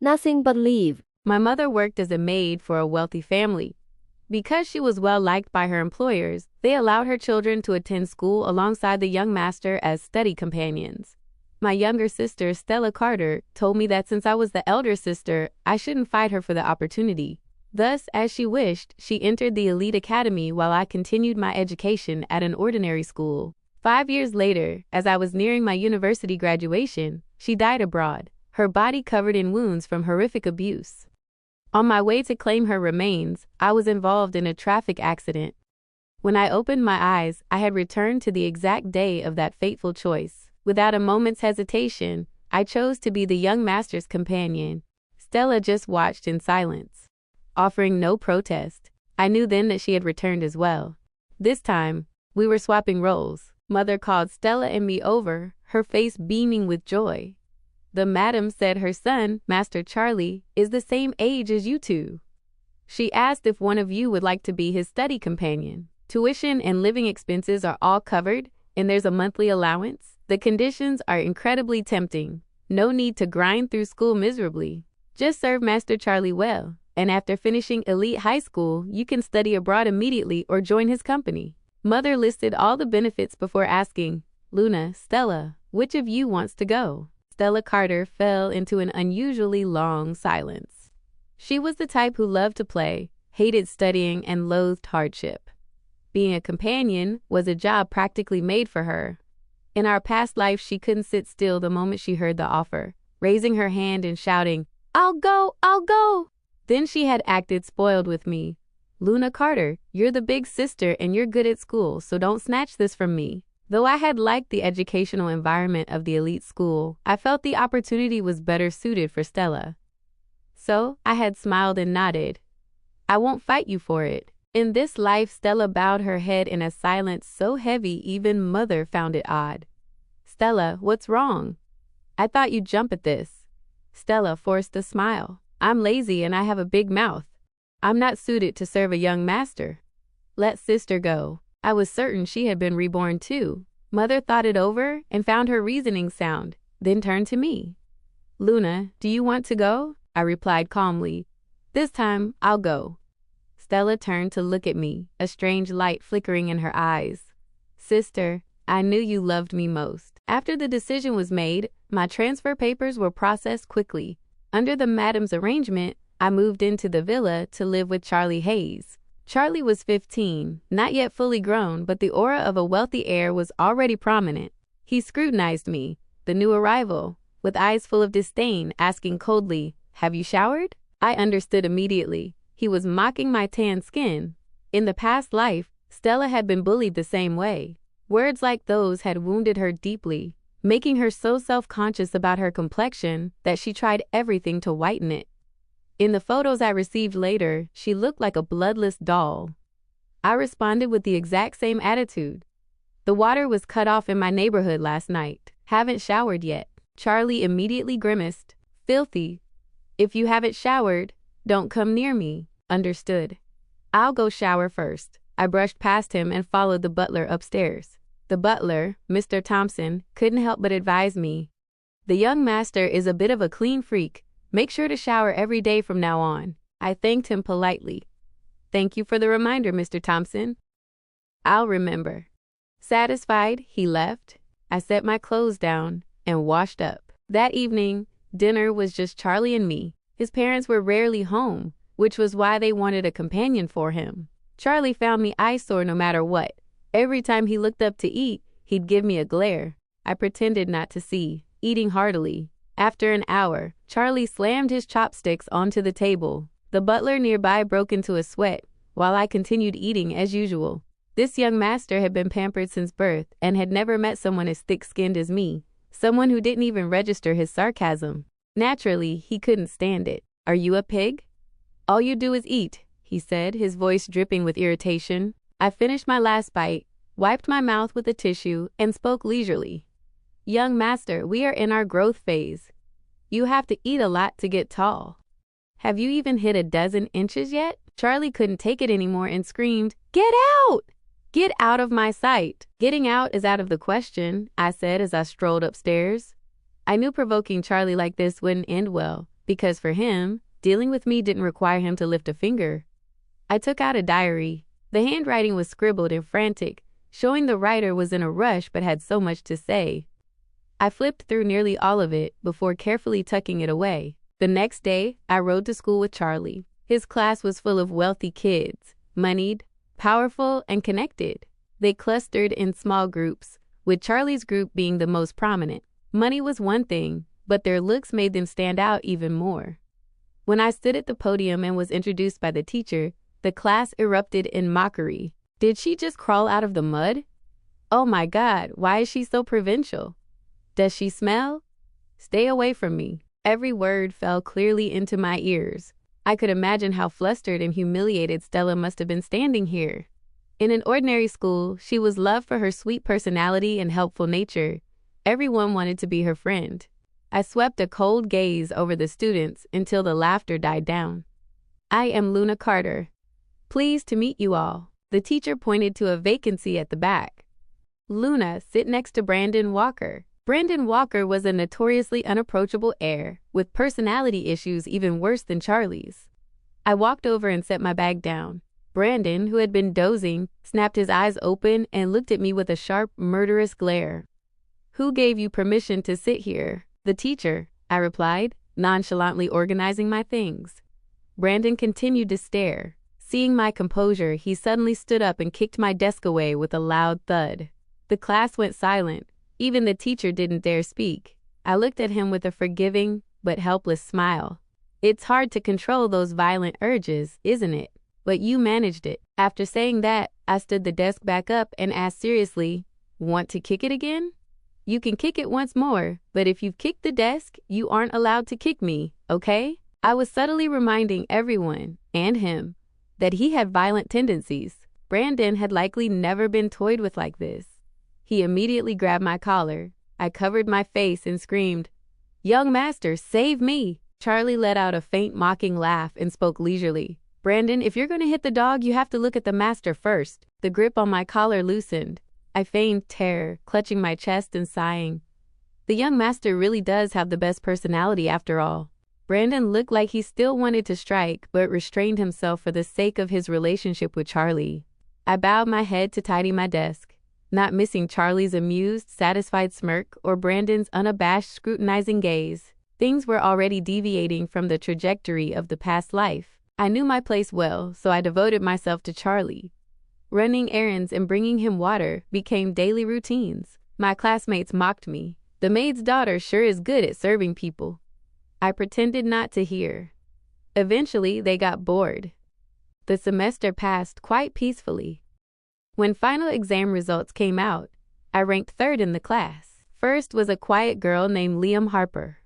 Nothing but leave. My mother worked as a maid for a wealthy family. Because she was well liked by her employers, they allowed her children to attend school alongside the young master as study companions. My younger sister, Stella Carter, told me that since I was the elder sister, I shouldn't fight her for the opportunity. Thus, as she wished, she entered the elite academy while I continued my education at an ordinary school. 5 years later, as I was nearing my university graduation, she died abroad, her body covered in wounds from horrific abuse. On my way to claim her remains, I was involved in a traffic accident. When I opened my eyes, I had returned to the exact day of that fateful choice. Without a moment's hesitation, I chose to be the young master's companion. Stella just watched in silence, offering no protest. I knew then that she had returned as well. This time, we were swapping roles. Mother called Stella and me over, her face beaming with joy. The madam said her son, Master Charlie, is the same age as you two. She asked if one of you would like to be his study companion. Tuition and living expenses are all covered, and there's a monthly allowance. The conditions are incredibly tempting. No need to grind through school miserably. Just serve Master Charlie well, and after finishing elite high school, you can study abroad immediately or join his company. Mother listed all the benefits before asking, Luna, Stella, which of you wants to go? Stella Carter fell into an unusually long silence. She was the type who loved to play, hated studying, and loathed hardship. Being a companion was a job practically made for her. In our past life, she couldn't sit still the moment she heard the offer, raising her hand and shouting, I'll go, I'll go. Then she had acted spoiled with me. Luna Carter, you're the big sister and you're good at school, so don't snatch this from me. Though I had liked the educational environment of the elite school, I felt the opportunity was better suited for Stella. So I had smiled and nodded. I won't fight you for it. In this life, Stella bowed her head in a silence so heavy even Mother found it odd. Stella, what's wrong? I thought you'd jump at this. Stella forced a smile. I'm lazy and I have a big mouth. I'm not suited to serve a young master. Let sister go. I was certain she had been reborn too. Mother thought it over and found her reasoning sound, then turned to me. Luna, do you want to go? I replied calmly. This time, I'll go. Stella turned to look at me, a strange light flickering in her eyes. Sister, I knew you loved me most. After the decision was made, my transfer papers were processed quickly. Under the madam's arrangement, I moved into the villa to live with Charlie Hayes. Charlie was 15, not yet fully grown, but the aura of a wealthy heir was already prominent. He scrutinized me, the new arrival, with eyes full of disdain, asking coldly, Have you showered? I understood immediately. He was mocking my tan skin. In the past life, Stella had been bullied the same way. Words like those had wounded her deeply, making her so self-conscious about her complexion that she tried everything to whiten it. In the photos I received later, she looked like a bloodless doll. I responded with the exact same attitude. The water was cut off in my neighborhood last night. Haven't showered yet. Charlie immediately grimaced. Filthy. If you haven't showered, don't come near me. Understood. I'll go shower first. I brushed past him and followed the butler upstairs. The butler, Mr. Thompson, couldn't help but advise me. The young master is a bit of a clean freak. Make sure to shower every day from now on. I thanked him politely. Thank you for the reminder, Mr. Thompson. I'll remember. Satisfied, he left. I set my clothes down and washed up. That evening, dinner was just Charlie and me. His parents were rarely home, which was why they wanted a companion for him. Charlie found me eyesore no matter what. Every time he looked up to eat, he'd give me a glare. I pretended not to see, eating heartily. After an hour, Charlie slammed his chopsticks onto the table. The butler nearby broke into a sweat, while I continued eating as usual. This young master had been pampered since birth and had never met someone as thick-skinned as me, someone who didn't even register his sarcasm. Naturally, he couldn't stand it. Are you a pig? All you do is eat, he said, his voice dripping with irritation. I finished my last bite, wiped my mouth with a tissue, and spoke leisurely. Young master, we are in our growth phase. You have to eat a lot to get tall. Have you even hit a dozen inches yet? Charlie couldn't take it anymore and screamed, Get out! Get out of my sight. Getting out is out of the question, I said as I strolled upstairs. I knew provoking Charlie like this wouldn't end well, because for him, dealing with me didn't require him to lift a finger. I took out a diary. The handwriting was scribbled and frantic, showing the writer was in a rush but had so much to say. I flipped through nearly all of it before carefully tucking it away. The next day, I rode to school with Charlie. His class was full of wealthy kids, moneyed, powerful, and connected. They clustered in small groups, with Charlie's group being the most prominent. Money was one thing, but their looks made them stand out even more. When I stood at the podium and was introduced by the teacher, the class erupted in mockery. Did she just crawl out of the mud? Oh my God, why is she so provincial? Does she smell? Stay away from me. Every word fell clearly into my ears. I could imagine how flustered and humiliated Stella must have been standing here. In an ordinary school, she was loved for her sweet personality and helpful nature. Everyone wanted to be her friend. I swept a cold gaze over the students until the laughter died down. I am Luna Carter. Pleased to meet you all. The teacher pointed to a vacancy at the back. Luna, sit next to Brandon Walker. Brandon Walker was a notoriously unapproachable heir, with personality issues even worse than Charlie's. I walked over and set my bag down. Brandon, who had been dozing, snapped his eyes open and looked at me with a sharp, murderous glare. Who gave you permission to sit here? The teacher, I replied, nonchalantly organizing my things. Brandon continued to stare. Seeing my composure, he suddenly stood up and kicked my desk away with a loud thud. The class went silent. Even the teacher didn't dare speak. I looked at him with a forgiving but helpless smile. It's hard to control those violent urges, isn't it? But you managed it. After saying that, I stood the desk back up and asked seriously, want to kick it again? You can kick it once more, but if you've kicked the desk, you aren't allowed to kick me, okay? I was subtly reminding everyone, and him, that he had violent tendencies. Brandon had likely never been toyed with like this. He immediately grabbed my collar. I covered my face and screamed, "Young master, save me!" Charlie let out a faint mocking laugh and spoke leisurely. Brandon, if you're going to hit the dog, you have to look at the master first. The grip on my collar loosened. I feigned terror, clutching my chest and sighing. The young master really does have the best personality after all. Brandon looked like he still wanted to strike, but restrained himself for the sake of his relationship with Charlie. I bowed my head to tidy my desk, not missing Charlie's amused, satisfied smirk or Brandon's unabashed, scrutinizing gaze. Things were already deviating from the trajectory of the past life. I knew my place well, so I devoted myself to Charlie. Running errands and bringing him water became daily routines. My classmates mocked me. The maid's daughter sure is good at serving people. I pretended not to hear. Eventually, they got bored. The semester passed quite peacefully. When final exam results came out, I ranked third in the class. First was a quiet girl named Liam Harper.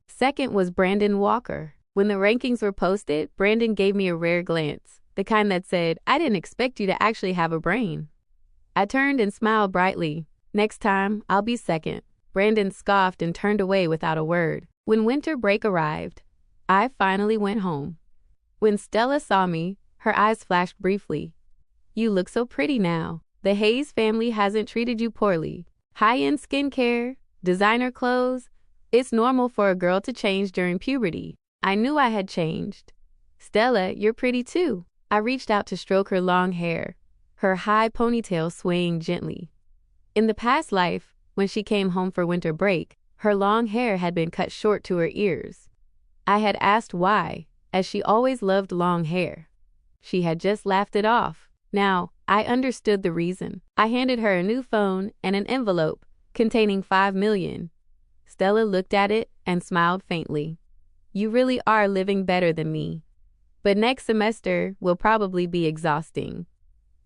Second was Brandon Walker. When the rankings were posted, Brandon gave me a rare glance, the kind that said, "I didn't expect you to actually have a brain." I turned and smiled brightly. "Next time, I'll be second." Brandon scoffed and turned away without a word. When winter break arrived, I finally went home. When Stella saw me, her eyes flashed briefly. "You look so pretty now. The Hayes family hasn't treated you poorly. High-end skincare, designer clothes. It's normal for a girl to change during puberty." I knew I had changed. "Stella, you're pretty too." I reached out to stroke her long hair, her high ponytail swaying gently. In the past life, when she came home for winter break, her long hair had been cut short to her ears. I had asked why, as she always loved long hair. She had just laughed it off. Now, I understood the reason. I handed her a new phone and an envelope containing $5 million. Stella looked at it and smiled faintly. "You really are living better than me. But next semester will probably be exhausting.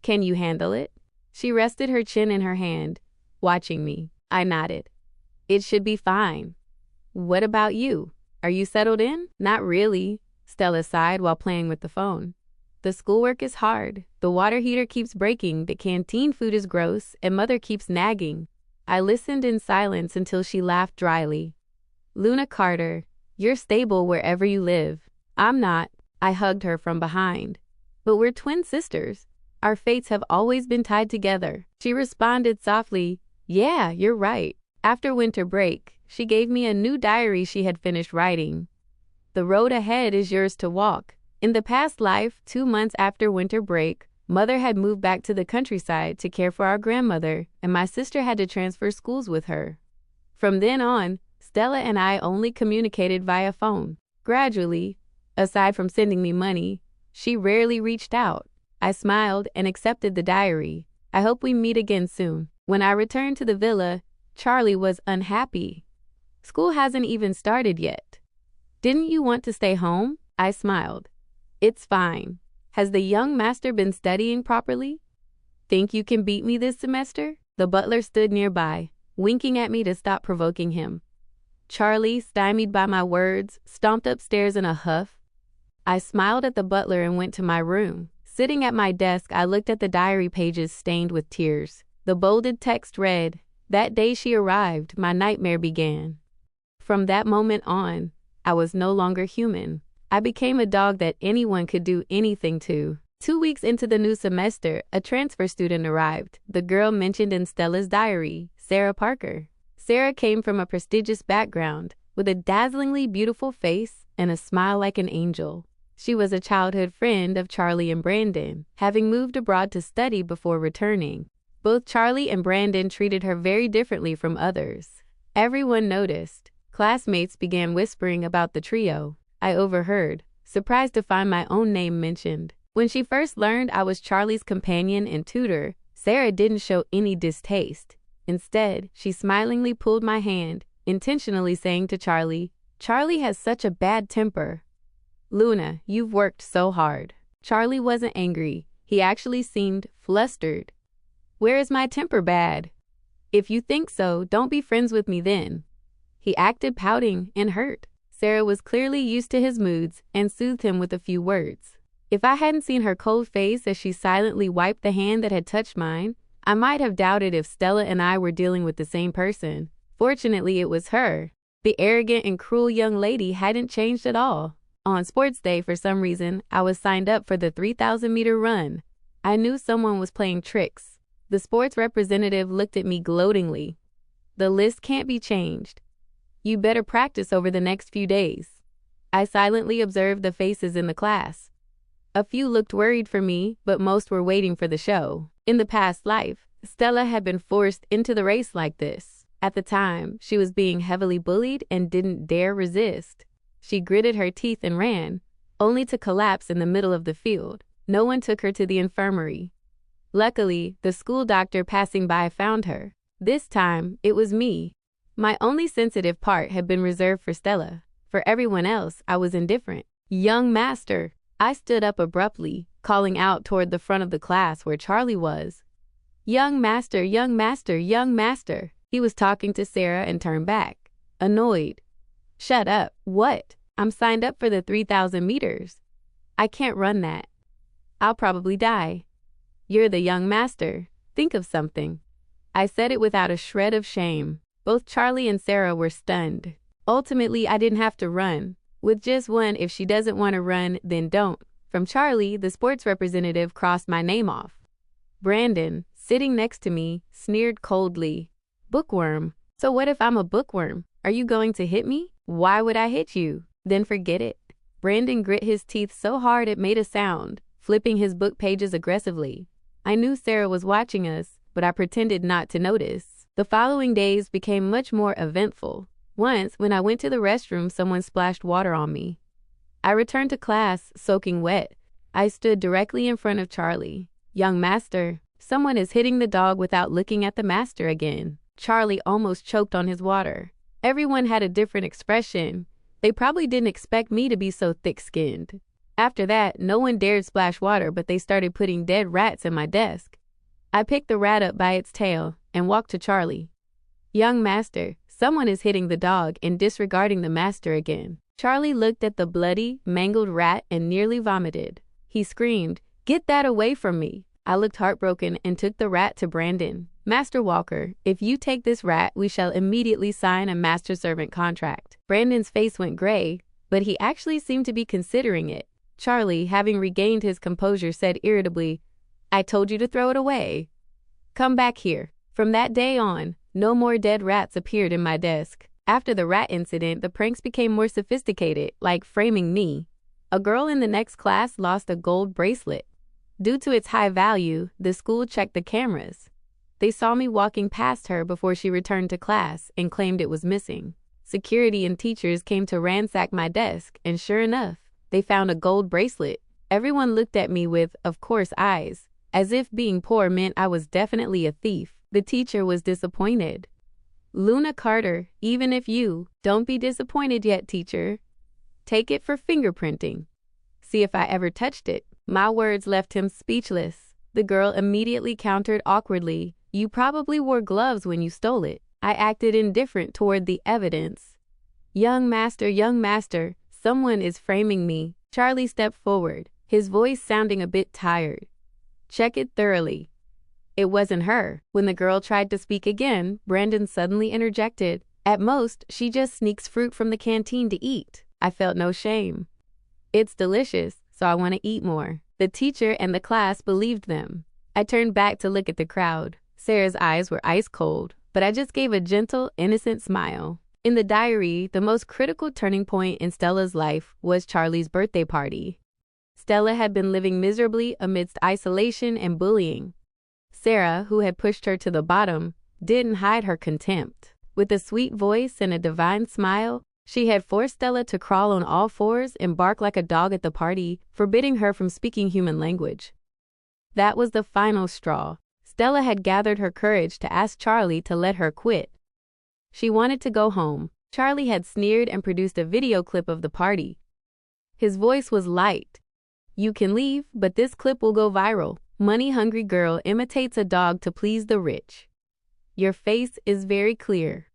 Can you handle it?" She rested her chin in her hand, watching me. I nodded. "It should be fine. What about you? Are you settled in?" "Not really," Stella sighed while playing with the phone. "The schoolwork is hard. The water heater keeps breaking, the canteen food is gross, and mother keeps nagging." I listened in silence until she laughed dryly. "Luna Carter, you're stable wherever you live. I'm not." I hugged her from behind. "But we're twin sisters. Our fates have always been tied together." She responded softly, "Yeah, you're right." After winter break, she gave me a new diary she had finished writing. The road ahead is yours to walk. In the past life, 2 months after winter break, Mother had moved back to the countryside to care for our grandmother, and my sister had to transfer schools with her. From then on, Stella and I only communicated via phone. Gradually, aside from sending me money, she rarely reached out. I smiled and accepted the diary. I hope we meet again soon. When I returned to the villa, Charlie was unhappy. School hasn't even started yet. Didn't you want to stay home? I smiled. It's fine. Has the young master been studying properly? Think you can beat me this semester? The butler stood nearby, winking at me to stop provoking him. Charlie, stymied by my words, stomped upstairs in a huff. I smiled at the butler and went to my room. Sitting at my desk, I looked at the diary pages stained with tears. The bolded text read, "That day she arrived, my nightmare began." From that moment on, I was no longer human. I became a dog that anyone could do anything to. 2 weeks into the new semester, a transfer student arrived, the girl mentioned in Stella's diary, Sarah Parker. Sarah came from a prestigious background, with a dazzlingly beautiful face and a smile like an angel. She was a childhood friend of Charlie and Brandon, having moved abroad to study before returning. Both Charlie and Brandon treated her very differently from others. Everyone noticed. Classmates began whispering about the trio. I overheard, surprised to find my own name mentioned. When she first learned I was Charlie's companion and tutor, Sarah didn't show any distaste. Instead, she smilingly pulled my hand, intentionally saying to Charlie, "Charlie has such a bad temper." "Luna, you've worked so hard." Charlie wasn't angry. He actually seemed flustered. "Where is my temper bad?" "If you think so, don't be friends with me then." He acted pouting and hurt. Sarah was clearly used to his moods and soothed him with a few words. If I hadn't seen her cold face as she silently wiped the hand that had touched mine, I might have doubted if Stella and I were dealing with the same person. Fortunately, it was her. The arrogant and cruel young lady hadn't changed at all. On sports day, for some reason, I was signed up for the 3,000-meter run. I knew someone was playing tricks. The sports representative looked at me gloatingly. "The list can't be changed. You better practice over the next few days." I silently observed the faces in the class. A few looked worried for me, but most were waiting for the show. In the past life, Stella had been forced into the race like this. At the time, she was being heavily bullied and didn't dare resist. She gritted her teeth and ran, only to collapse in the middle of the field. No one took her to the infirmary. Luckily, the school doctor passing by found her. This time, it was me. My only sensitive part had been reserved for Stella. For everyone else, I was indifferent. "Young master!" I stood up abruptly, calling out toward the front of the class where Charlie was. "Young master, young master, young master." He was talking to Sarah and turned back, annoyed. "Shut up. What? I'm signed up for the 3,000 meters. I can't run that. I'll probably die." "You're the young master. Think of something." I said it without a shred of shame. Both Charlie and Sarah were stunned. Ultimately, I didn't have to run. With just one, "If she doesn't want to run, then don't." From Charlie, the sports representative crossed my name off. Brandon, sitting next to me, sneered coldly. "Bookworm. So what if I'm a bookworm? Are you going to hit me?" "Why would I hit you?" "Then forget it." Brandon grit his teeth so hard it made a sound, flipping his book pages aggressively. I knew Sarah was watching us, but I pretended not to notice. The following days became much more eventful. Once, when I went to the restroom, someone splashed water on me. I returned to class, soaking wet. I stood directly in front of Charlie. "Young master, someone is hitting the dog without looking at the master again." Charlie almost choked on his water. Everyone had a different expression. They probably didn't expect me to be so thick-skinned. After that, no one dared splash water, but they started putting dead rats in my desk. I picked the rat up by its tail and walked to Charlie. "Young master, someone is hitting the dog and disregarding the master again." Charlie looked at the bloody, mangled rat and nearly vomited. He screamed, "Get that away from me." I looked heartbroken and took the rat to Brandon. "Master Walker, if you take this rat, we shall immediately sign a master-servant contract." Brandon's face went gray, but he actually seemed to be considering it. Charlie, having regained his composure, said irritably, "I told you to throw it away. Come back here." From that day on, no more dead rats appeared in my desk. After the rat incident, the pranks became more sophisticated, like framing me. A girl in the next class lost a gold bracelet. Due to its high value, the school checked the cameras. They saw me walking past her before she returned to class and claimed it was missing. Security and teachers came to ransack my desk, and sure enough, they found a gold bracelet. Everyone looked at me with, of course, eyes, as if being poor meant I was definitely a thief. The teacher was disappointed. Luna Carter, even if don't be disappointed yet, teacher. Take it for fingerprinting. See if I ever touched it. My words left him speechless. The girl immediately countered awkwardly. You probably wore gloves when you stole it. I acted indifferent toward the evidence. Young master, someone is framing me. Charlie stepped forward, his voice sounding a bit tired. Check it thoroughly. It wasn't her. When the girl tried to speak again, Brandon suddenly interjected. At most, she just sneaks fruit from the canteen to eat. I felt no shame. It's delicious, so I want to eat more. The teacher and the class believed them. I turned back to look at the crowd. Sarah's eyes were ice cold, but I just gave a gentle, innocent smile. In the diary, the most critical turning point in Stella's life was Charlie's birthday party. Stella had been living miserably amidst isolation and bullying. Sarah, who had pushed her to the bottom, didn't hide her contempt. With a sweet voice and a divine smile, she had forced Stella to crawl on all fours and bark like a dog at the party, forbidding her from speaking human language. That was the final straw. Stella had gathered her courage to ask Charlie to let her quit. She wanted to go home. Charlie had sneered and produced a video clip of the party. His voice was light. You can leave, but this clip will go viral. Money-hungry girl imitates a dog to please the rich. Your face is very clear.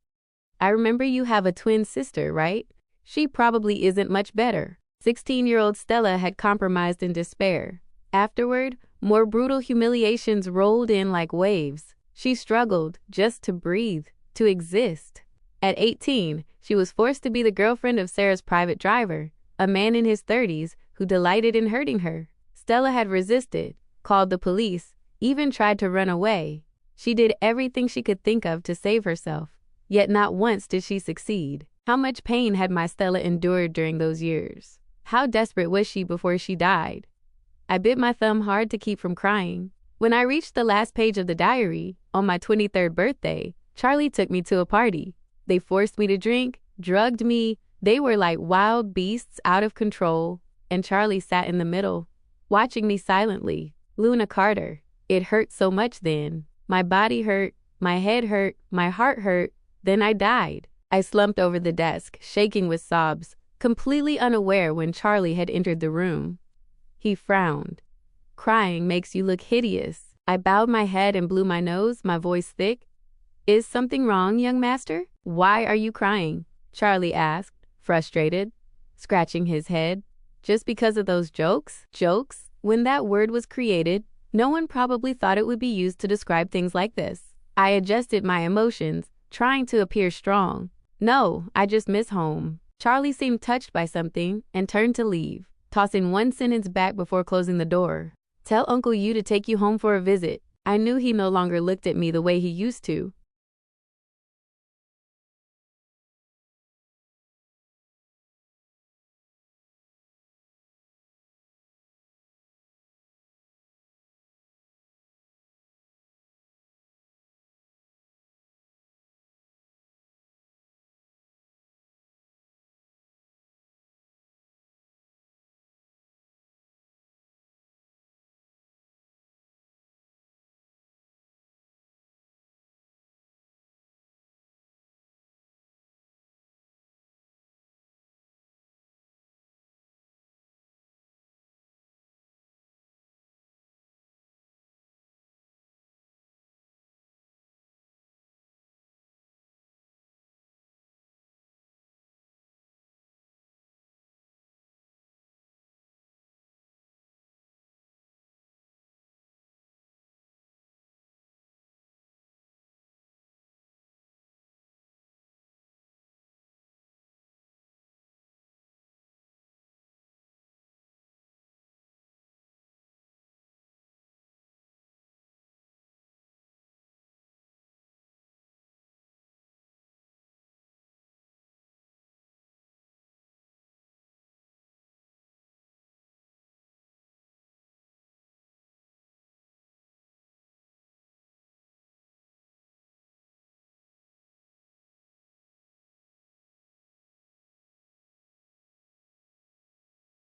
I remember you have a twin sister, right? She probably isn't much better. 16-year-old Stella had compromised in despair. Afterward, more brutal humiliations rolled in like waves. She struggled just to breathe, to exist. At 18, she was forced to be the girlfriend of Sarah's private driver, a man in his 30s who delighted in hurting her. Stella had resisted, called the police, even tried to run away. She did everything she could think of to save herself, yet not once did she succeed. How much pain had my Stella endured during those years? How desperate was she before she died? I bit my thumb hard to keep from crying. When I reached the last page of the diary, on my 23rd birthday, Charlie took me to a party. They forced me to drink, drugged me. They were like wild beasts out of control, and Charlie sat in the middle, watching me silently. Luna Carter. It hurt so much then. My body hurt, my head hurt, my heart hurt. Then I died. I slumped over the desk, shaking with sobs, completely unaware when Charlie had entered the room. He frowned. Crying makes you look hideous. I bowed my head and blew my nose, my voice thick. Is something wrong, young master? Why are you crying? Charlie asked, frustrated, scratching his head. Just because of those jokes? Jokes? When that word was created, no one probably thought it would be used to describe things like this. I adjusted my emotions, trying to appear strong. No, I just miss home. Charlie seemed touched by something and turned to leave, tossing one sentence back before closing the door. Tell Uncle Yu to take you home for a visit. I knew he no longer looked at me the way he used to.